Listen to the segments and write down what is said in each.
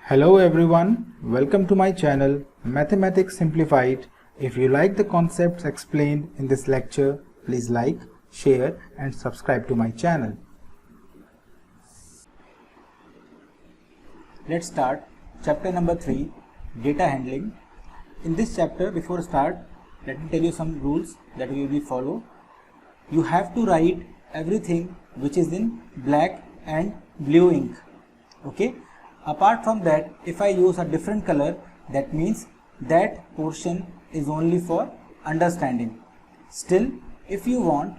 Hello everyone, welcome to my channel Mathematics Simplified. If you like the concepts explained in this lecture, please like, share and subscribe to my channel. Let's start chapter number 3, data handling. In this chapter, before start, let me tell you some rules that we will follow. You have to write everything which is in black and blue ink. Okay. Apart from that, if I use a different color, that means that portion is only for understanding. Still, if you want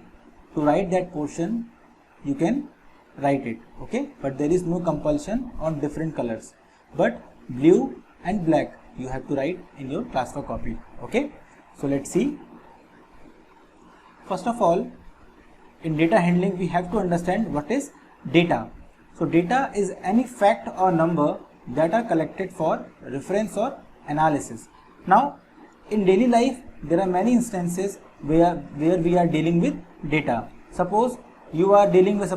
to write that portion, you can write it, okay? But there is no compulsion on different colors. But blue and black, you have to write in your transfer copy, okay? So let's see. First of all, in data handling, we have to understand what is data. So data is any fact or number that are collected for reference or analysis. Now, in daily life, there are many instances where we are dealing with data. Suppose you are dealing with,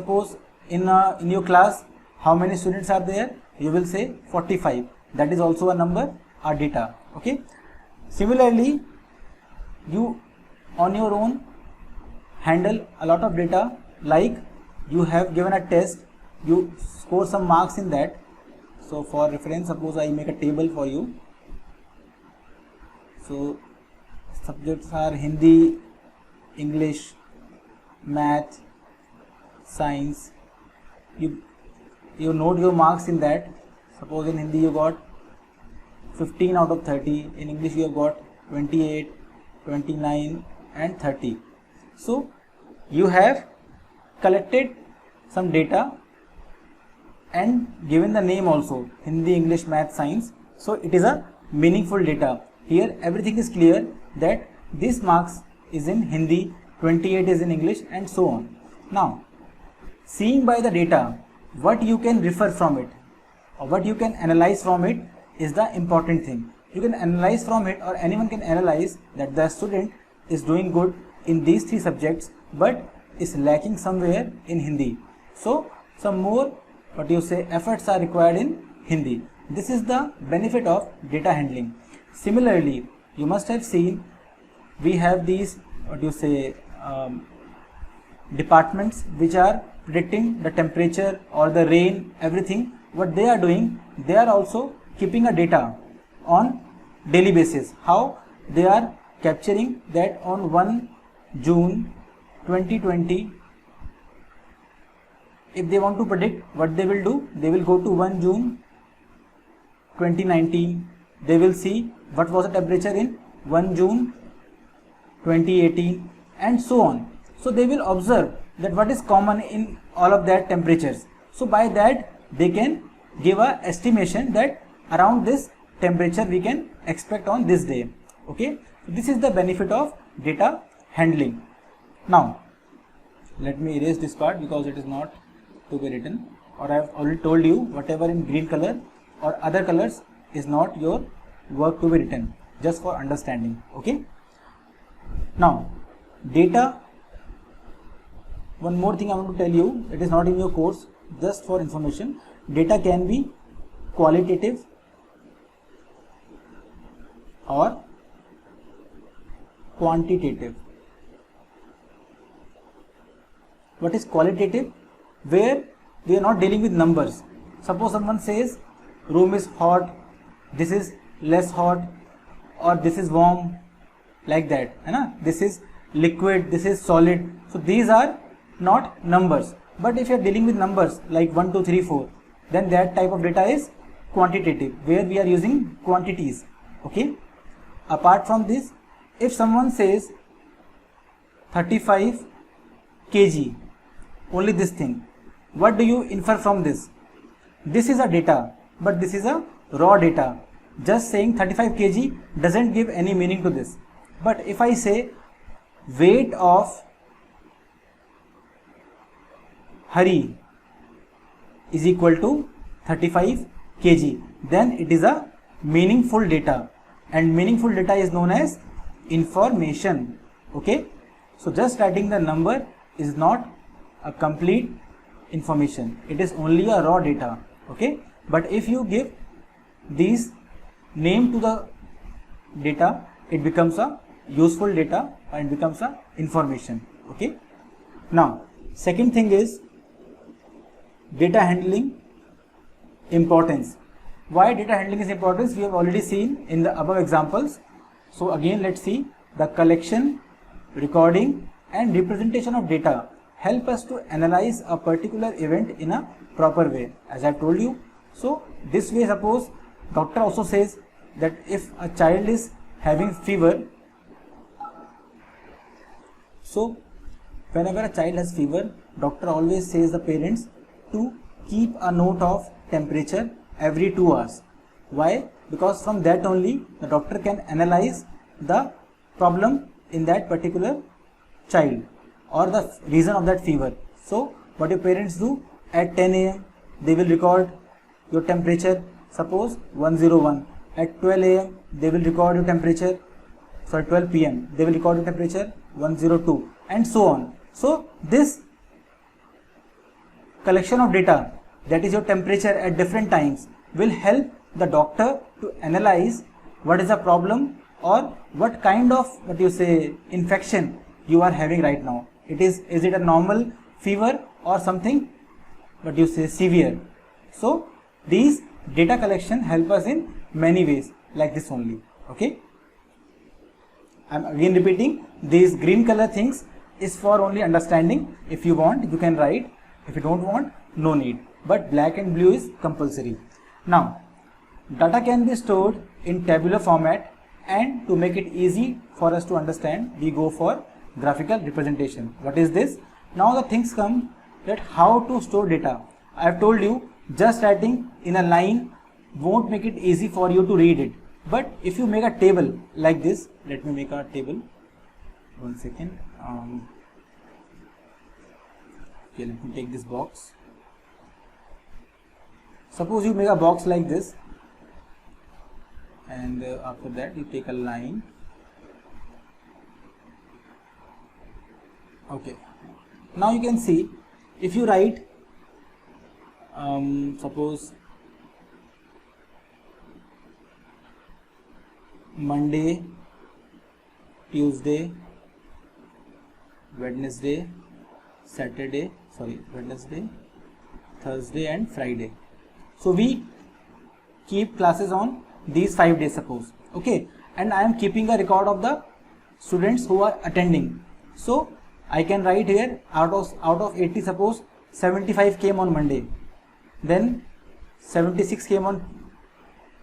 in your class, how many students are there? You will say 45. That is also a number or data. Okay. Similarly, you on your own handle a lot of data, like you have given a test. You score some marks in that. So for reference, suppose I make a table for you. So subjects are Hindi, English, Math, Science. You note your marks in that. Suppose in Hindi you got 15 out of 30. In English you have got 28, 29 and 30. So you have collected some data and given the name also, Hindi, English, Math, Science. So it is a meaningful data. Here everything is clear that this marks is in Hindi, 28 is in English and so on. Now, seeing by the data, what you can refer from it or what you can analyze from it is the important thing. You can analyze from it, or anyone can analyze that the student is doing good in these three subjects but is lacking somewhere in Hindi. So some more efforts are required in Hindi. This is the benefit of data handling. Similarly, you must have seen we have these departments which are predicting the temperature or the rain, everything. What they are doing, they are also keeping a data on daily basis. How? They are capturing that on 1 June 2020, if they want to predict, what they will do, they will go to 1 June 2019, they will see what was the temperature in 1 June 2018 and so on. So they will observe that what is common in all of that temperatures. So by that they can give a estimation that around this temperature we can expect on this day. Okay, so this is the benefit of data handling. Now let me erase this part because it is not to be written, or I have already told you whatever in green color or other colors is not your work to be written, just for understanding. Okay. Now data, one more thing I want to tell you, it is not in your course, just for information. Data can be qualitative or quantitative. What is qualitative? Where we are not dealing with numbers. Suppose someone says room is hot, this is less hot, or this is warm, like that. This is liquid, this is solid. So these are not numbers. But if you are dealing with numbers like 1, 2, 3, 4, then that type of data is quantitative, where we are using quantities. Okay. Apart from this, if someone says 35 kg, only this thing, what do you infer from this? This is a data, but this is a raw data. Just saying 35 kg doesn't give any meaning to this. But if I say weight of Hari is equal to 35 kg, then it is a meaningful data, and meaningful data is known as information. Okay, so just writing the number is not a complete information, it is only a raw data. Okay, but if you give these name to the data, it becomes a useful data and it becomes a information. Okay. Now second thing is data handling importance. Why data handling is important? We have already seen in the above examples. So again, let's see. The collection, recording and representation of data help us to analyze a particular event in a proper way, as I told you. So this way, suppose doctor also says that if a child is having fever, so whenever a child has fever, doctor always says the parents to keep a note of temperature every 2 hours. Why? Because from that only the doctor can analyze the problem in that particular child or the reason of that fever. So what your parents do, at 10 a.m. they will record your temperature, suppose 101. At 12 a.m. they will record your temperature, 12 p.m. they will record your temperature 102, and so on. So this collection of data, that is your temperature at different times, will help the doctor to analyze what is the problem or what kind of infection you are having right now. Is it a normal fever or something severe? So these data collection help us in many ways, like this only. Okay, I am again repeating, these green color things is for only understanding. If you want, you can write. If you don't want, no need. But black and blue is compulsory. Now, data can be stored in tabular format, and to make it easy for us to understand, we go for graphical representation. What is this? Now the things come that how to store data. I have told you, just writing in a line won't make it easy for you to read it. But if you make a table like this, let me make a table. 1 second. Okay, let me take this box. Suppose you make a box like this, and after that you take a line. Okay, now you can see, if you write suppose Monday, Tuesday, Wednesday, Thursday and Friday. So we keep classes on these 5 days, suppose. Okay, and I am keeping a record of the students who are attending. So I can write here, out of 80, suppose 75 came on Monday, then 76 came on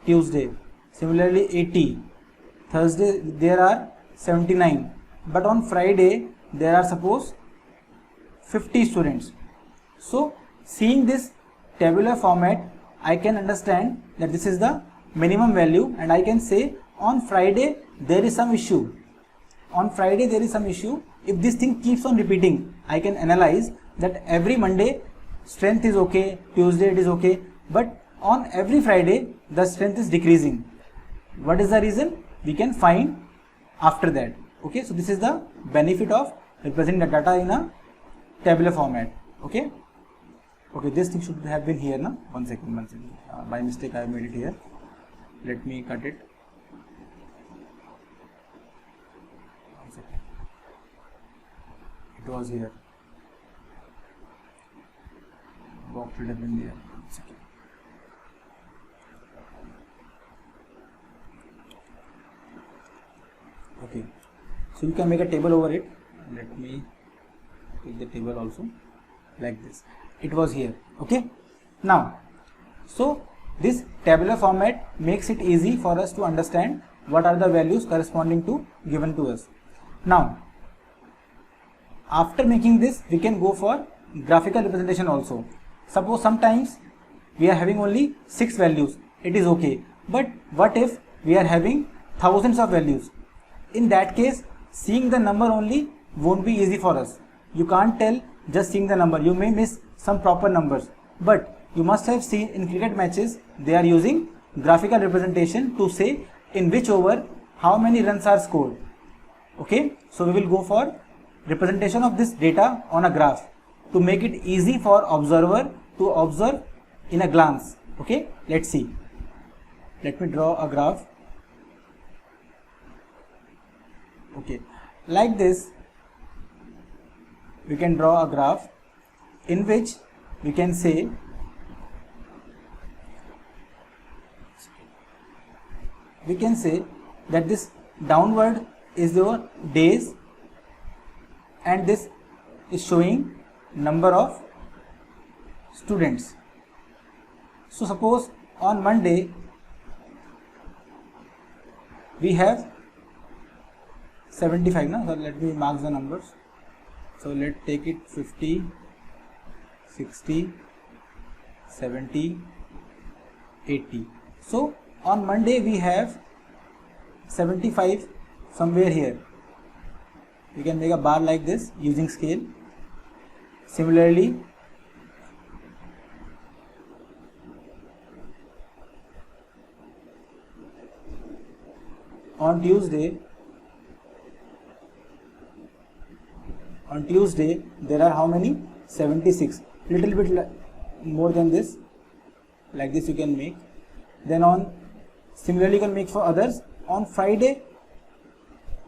Tuesday, similarly 80. Thursday there are 79, but on Friday there are suppose 50 students. So seeing this tabular format, I can understand that this is the minimum value, and I can say on Friday there is some issue. On Friday there is some issue. If this thing keeps on repeating, I can analyze that every Monday strength is okay, Tuesday it is okay, but on every Friday the strength is decreasing. What is the reason? We can find after that. Okay, so this is the benefit of representing the data in a tabular format. Okay, this thing should have been here now. 1 second. By mistake I have made it here. Let me cut it. 1 second. It was here. Box should have been there. 1 second. Okay, so you can make a table over it. Let me take the table also like this. It was here. Okay, now so this tabular format makes it easy for us to understand what are the values corresponding to given to us. Now after making this, we can go for graphical representation also. Suppose sometimes we are having only 6 values, it is okay, but what if we are having thousands of values? In that case, seeing the number only won't be easy for us. You can't tell just seeing the number, you may miss some proper numbers. But you must have seen in cricket matches, they are using graphical representation to say in which over how many runs are scored. Okay, so we will go for representation of this data on a graph to make it easy for observer to observe in a glance. Okay, let's see. let me draw a graph. Okay, like this we can draw a graph in which we can say that this downward is your days and this is showing number of students. So suppose on Monday we have 75 now, so let me mark the numbers. So let's take it 50, 60, 70, 80. So on Monday we have 75 somewhere here. You can make a bar like this using scale. Similarly, on Tuesday there are how many? 76. Little bit more than this, like this you can make. Then on similarly you can make for others. On Friday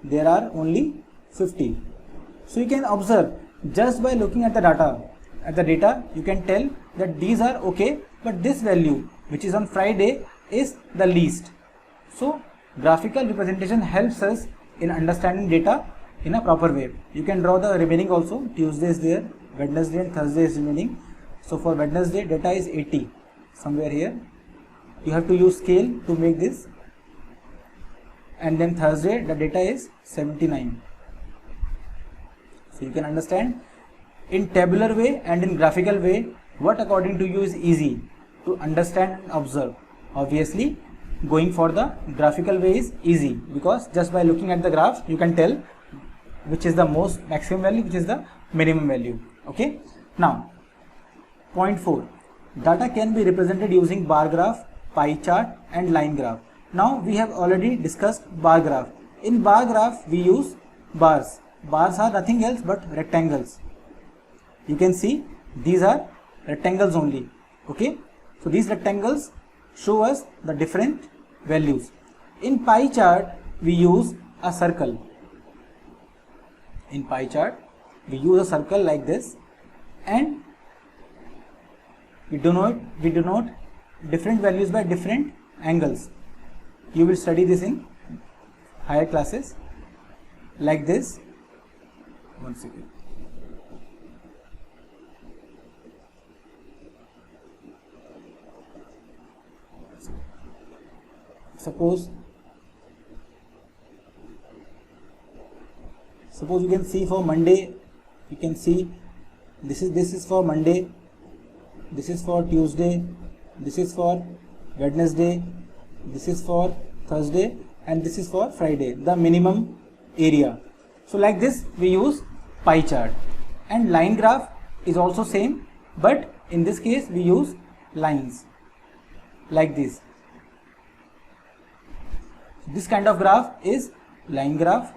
there are only 50. So you can observe just by looking at the data you can tell that these are okay, but this value which is on Friday is the least. So graphical representation helps us in understanding data in a proper way. You can draw the remaining also. Tuesday is there, Wednesday and Thursday is remaining. So for Wednesday data is 80 somewhere here. You have to use scale to make this. And then Thursday the data is 79. So you can understand in tabular way and in graphical way what according to you is easy to understand and observe. Obviously going for the graphical way is easy, because just by looking at the graph you can tell which is the most maximum value, which is the minimum value. Okay. Now point 4, data can be represented using bar graph, pie chart and line graph. Now we have already discussed bar graph. In bar graph we use bars. Bars are nothing else but rectangles. You can see these are rectangles only. Okay. So these rectangles show us the different values. In pie chart we use a circle. In pie chart we use a circle like this, and we denote different values by different angles. You will study this in higher classes like this. One second. Suppose you can see for Monday, you can see this is for Monday, this is for Tuesday, this is for Wednesday, this is for Thursday, and this is for Friday, the minimum area. So like this we use pie chart. And line graph is also same, but in this case we use lines like this. This kind of graph is line graph,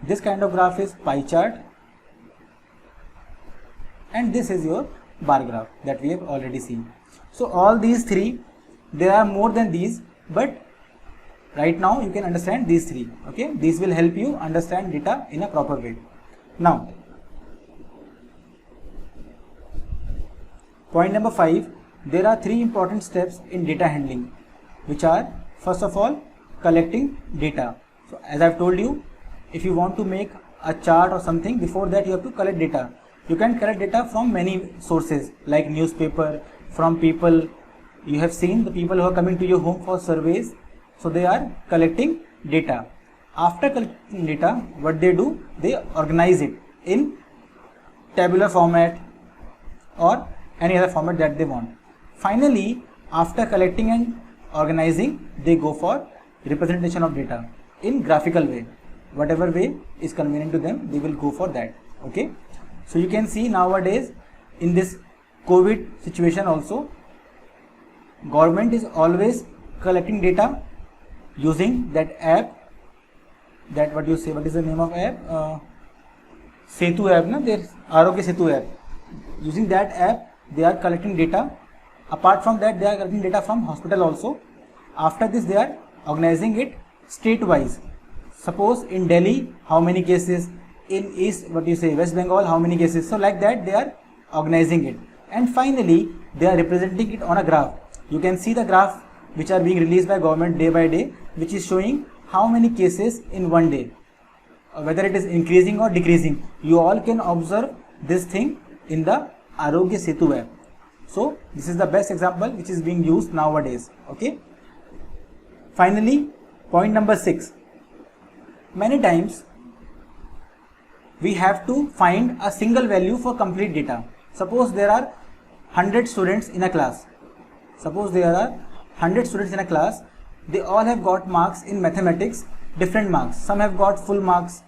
this kind of graph is pie chart, and this is your bar graph that we have already seen. So all these three, there are more than these, but right now you can understand these three. Okay, these will help you understand data in a proper way. Now point number 5, there are 3 important steps in data handling, which are first of all collecting data. So as I've told you, if you want to make a chart or something, before that you have to collect data. You can collect data from many sources like newspaper, from people. You have seen the people who are coming to your home for surveys, so they are collecting data. After collecting data, what they do, they organize it in tabular format or any other format that they want. Finally, after collecting and organizing, they go for representation of data in graphical way. Whatever way is convenient to them, they will go for that. Okay. So you can see nowadays in this COVID situation also, government is always collecting data using that app, that what you say, what is the name of app? Setu app, na? There's Arogya Setu app. Using that app, they are collecting data. Apart from that, they are collecting data from hospital also. After this they are organizing it state wise. Suppose in Delhi how many cases, in East West Bengal how many cases. So like that they are organizing it, and finally they are representing it on a graph. You can see the graph which are being released by government day by day, which is showing how many cases in one day, whether it is increasing or decreasing. You all can observe this thing in the Arogya Setu app. So this is the best example which is being used nowadays. Okay. Finally, point number 6. Many times we have to find a single value for complete data. Suppose there are 100 students in a class. They all have got marks in mathematics, different marks. Some have got full marks,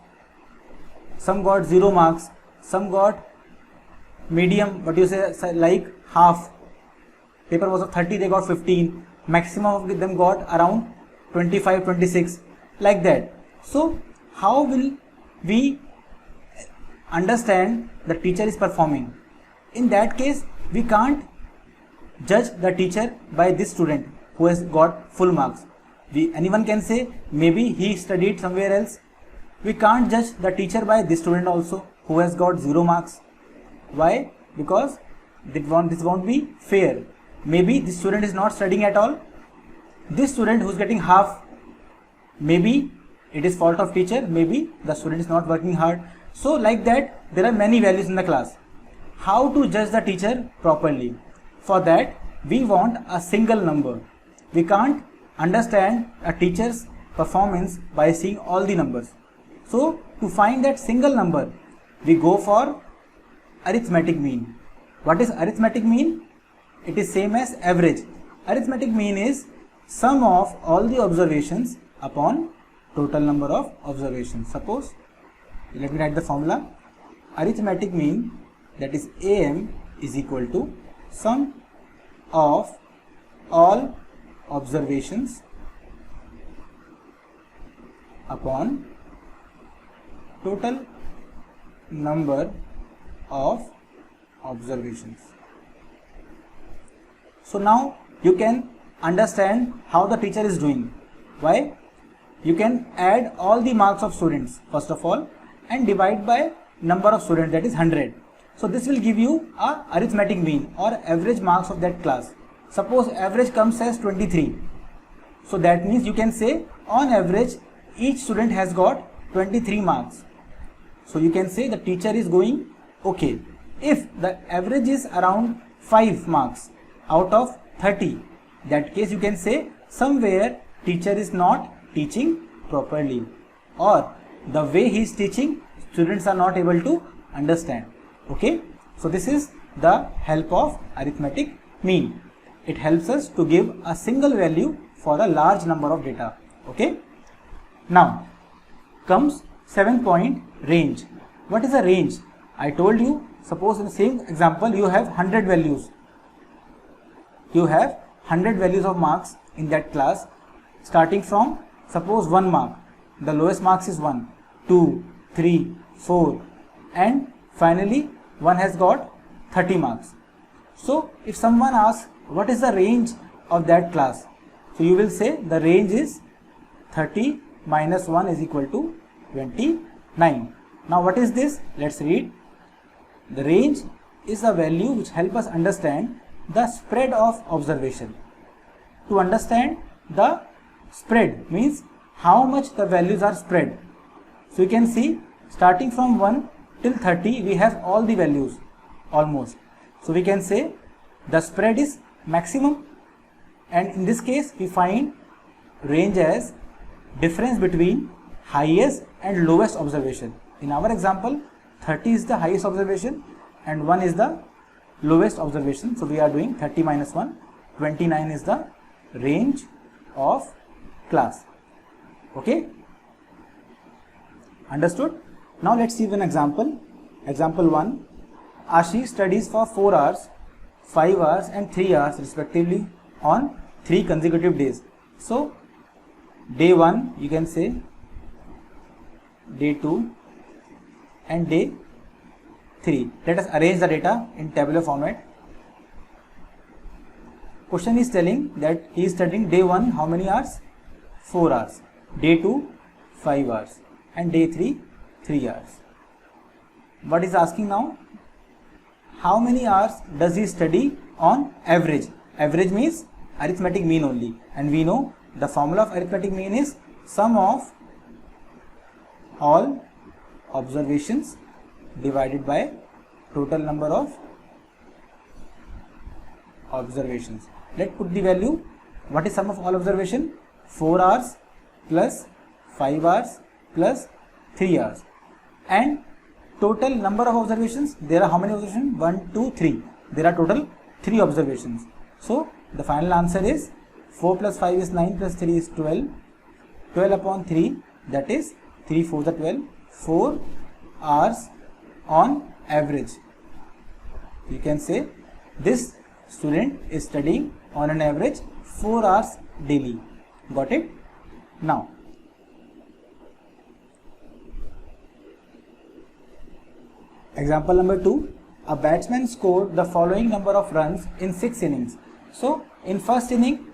some got 0 marks, some got medium, like half. Paper was of 30, they got 15. Maximum of them got around 25, 26, like that. So how will we understand the teacher is performing? In that case, we can't judge the teacher by this student who has got full marks. Anyone can say maybe he studied somewhere else. We can't judge the teacher by this student also who has got 0 marks. Why? Because this won't be fair. Maybe this student is not studying at all. This student who is getting half, maybe it is fault of teacher, maybe the student is not working hard. So like that there are many values in the class. How to judge the teacher properly? For that we want a single number. We can't understand a teacher's performance by seeing all the numbers. So to find that single number, we go for arithmetic mean. What is arithmetic mean? It is same as average. Arithmetic mean is sum of all the observations upon total number of observations. Suppose, let me write the formula. Arithmetic mean, that is AM, is equal to sum of all observations upon total number of observations. So now you can understand how the teacher is doing. Why? You can add all the marks of students first of all and divide by number of students, that is 100. So this will give you a arithmetic mean or average marks of that class. Suppose average comes as 23. So that means you can say on average each student has got 23 marks. So you can say the teacher is going okay. If the average is around 5 marks out of 30, that case you can say somewhere teacher is not teaching properly, or the way he is teaching students are not able to understand. Okay, so this is the help of arithmetic mean. It helps us to give a single value for a large number of data. Okay, now comes 7th point, range. What is a range? I told you, suppose in the same example you have 100 values. You have 100 values of marks in that class, starting from suppose 1 mark. The lowest marks is 1, 2, 3, 4, and finally one has got 30 marks. So if someone asks what is the range of that class, so you will say the range is 30 minus 1 is equal to 29. Now what is this? Let's read. The range is a value which helps us understand the spread of observation. To understand the spread means how much the values are spread. So you can see starting from 1 till 30 we have all the values almost. So we can say the spread is maximum, and in this case we find range as difference between highest and lowest observation. In our example 30 is the highest observation and 1 is the lowest observation. So we are doing 30 minus 1, 29 is the range of class. Okay, understood? Now let's see one example. Example 1. Ashish studies for 4 hours, 5 hours and 3 hours respectively on 3 consecutive days. So day 1 you can say, day 2 and day 3. Let us arrange the data in tabular format. question is telling that he is studying day 1 how many hours? 4 hours, day 2 5 hours, and day 3 3 hours. What is asking now? How many hours does he study on average? Average means arithmetic mean only, and we know the formula of arithmetic mean is sum of all observations divided by total number of observations. Let's put the value. What is sum of all observation? 4 hours plus 5 hours plus 3 hours, and total number of observations. There are how many observations? 1, 2, 3. There are total 3 observations. So the final answer is 4 plus 5 is 9 plus 3 is 12. 12 upon 3, that is 3 4 the 12. 4 hours on average. You can say this student is studying on an average 4 hours daily. Got it? Now, example number 2. A batsman scored the following number of runs in 6 innings. So, in first inning,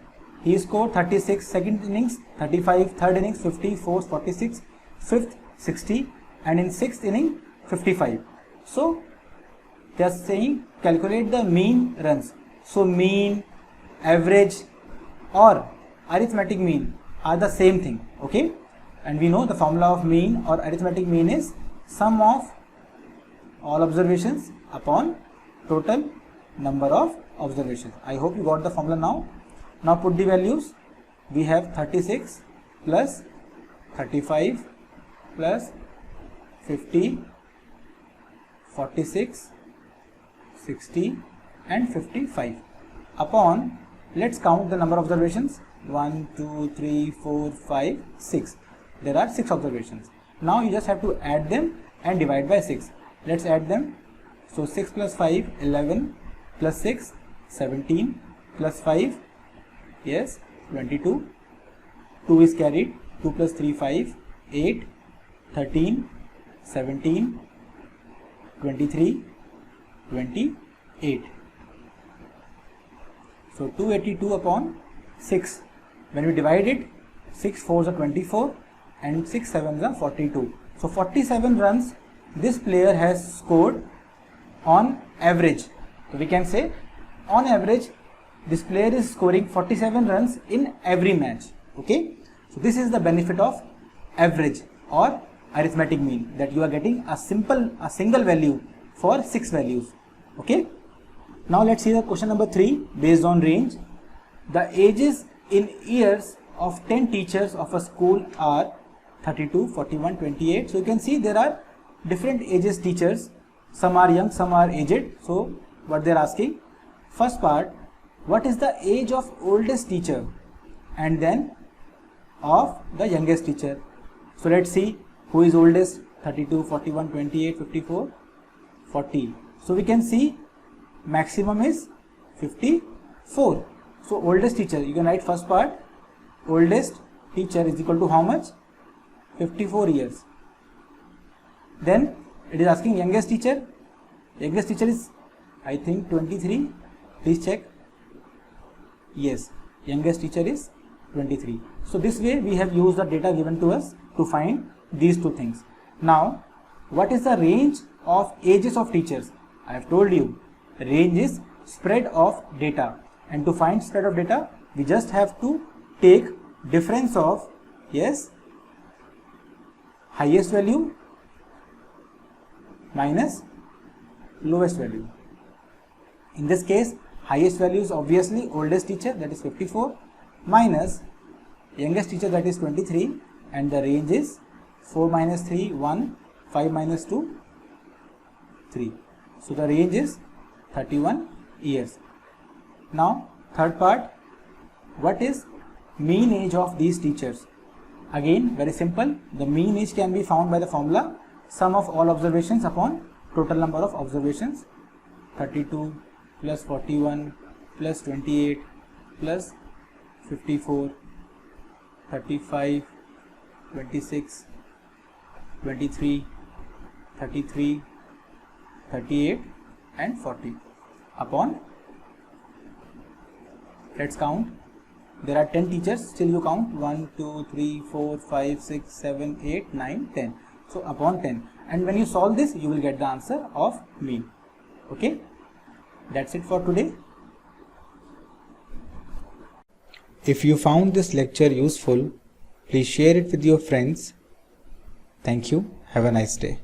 he scored 36, second innings 35, third innings 50, fourth 46, fifth 60, and in sixth inning 55. So, they are saying calculate the mean runs. So, mean, average or arithmetic mean are the same thing, okay? And we know the formula of mean or arithmetic mean is sum of all observations upon total number of observations. I hope you got the formula now. Now put the values. We have 36 plus 35 plus 50, 46, 60 and 55 upon, let's count the number of observations, 1, 2, 3, 4, 5, 6. There are 6 observations. Now you just have to add them and divide by 6. Let's add them. So 6 plus 5, 11, plus 6, 17, plus 5, yes, 22, 2 is carried, 2 plus 3, 5, 8, 13, 17, 23, 28. So 282 upon 6. When we divide it, 6 4s are 24 and 6 7s are 42. So 47 runs this player has scored on average. So we can say on average this player is scoring 47 runs in every match. Okay. So this is the benefit of average or arithmetic mean, that you are getting a single value for 6 values. Okay. Now let's see the question number 3 based on range. The ages in years of 10 teachers of a school are 32, 41, 28. So you can see there are different ages teachers. Some are young, some are aged. So what they are asking, first part, what is the age of oldest teacher and then of the youngest teacher. So let's see who is oldest, 32, 41, 28, 54, 40. So we can see maximum is 54. So oldest teacher, you can write first part, oldest teacher is equal to how much? 54 years. Then it is asking youngest teacher. Youngest teacher is, I think, 23. Please check. Yes, youngest teacher is 23. So this way we have used the data given to us to find these two things. Now, what is the range of ages of teachers? I have told you, range is spread of data, and to find spread of data we just have to take difference of, yes, highest value minus lowest value. In this case, highest value is obviously oldest teacher, that is 54, minus youngest teacher, that is 23, and the range is 4 minus 3, 1, 5 minus 2, 3. So the range is 31 years. Now third part, what is mean age of these teachers? Again, very simple. The mean age can be found by the formula sum of all observations upon total number of observations. 32 plus 41 plus 28 plus 54, 35, 26, 23, 33, 38 and 40 upon Let's count. There are 10 teachers, still you count 1, 2, 3, 4, 5, 6, 7, 8, 9, 10. So upon 10. And when you solve this, you will get the answer of mean. Okay? That's it for today. If you found this lecture useful, please share it with your friends. Thank you. Have a nice day.